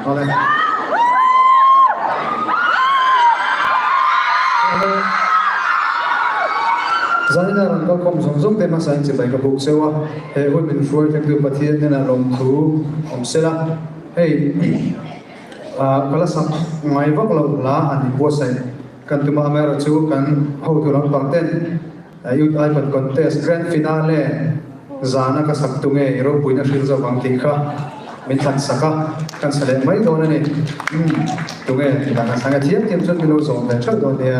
Oleh. Zana ran kal kom zong zong te ma sain che bai ka buk sewa he hoi min fuai thek tu pathian na lom thu om sela hey kala sam ngai vak lo la ani bo sai kan tu ma mera chu kan ho tu ram pang ten youth icon contest grand finale zana ka sak tu nge ro puina shil za wang ti kha min thak saka kan sale mai do na ni tu nge ti na sanga thiam thiam chon mi lo zong le chot do ne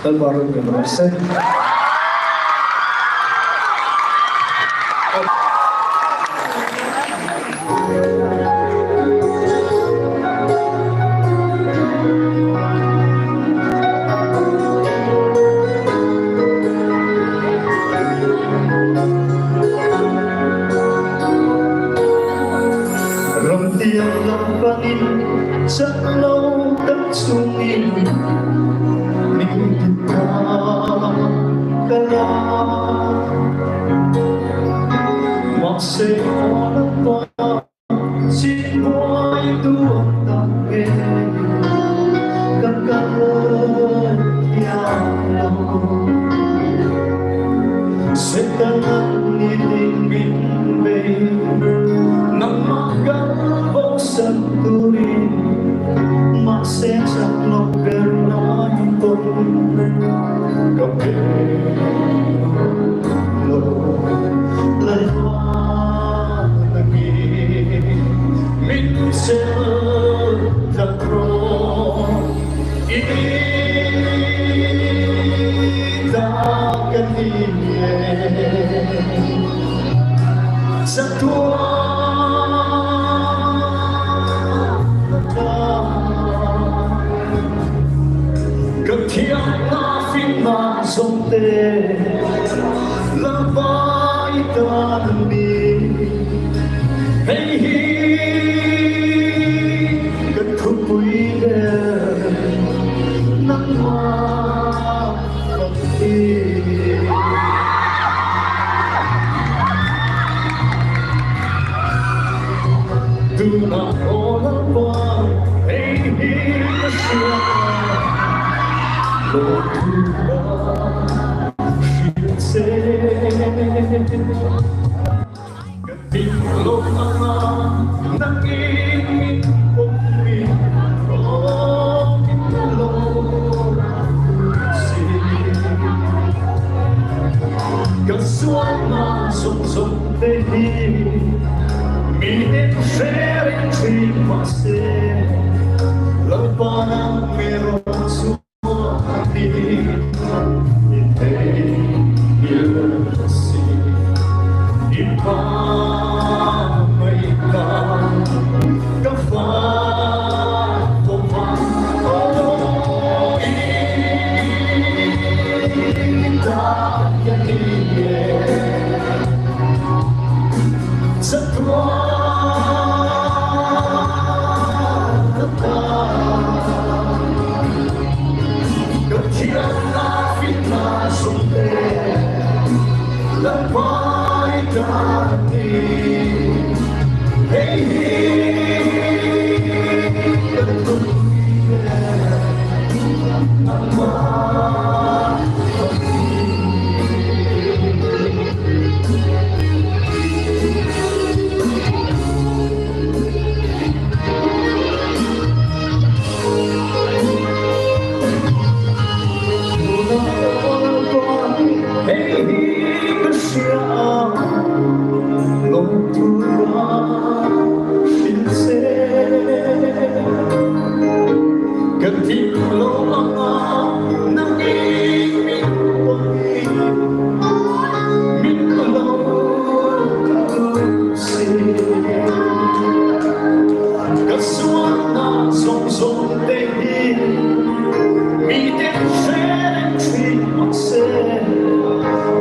Dal barrio che verse. Rồng tiếng lòng vang rất lâu đất xuống im mình thật cả la một sẽ có nó xin mỗi tua tặng nghe các lâu sẽ tăng ni tình mình về nắng makan bau santuri masih saklok bernonton kape lo lewat lagi min setakro ini takkan ini satu Ketiak nafin na somte Labai tanmi Hey Ketupui Nang mati Tuna olah ba Hey Kesyaka Lord, Ketika nang ingin bumi, oh Lord, Kesuana sung tehi, minin sharing tree masih, lepas merah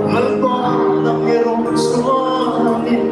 Malbon ng irong suwanin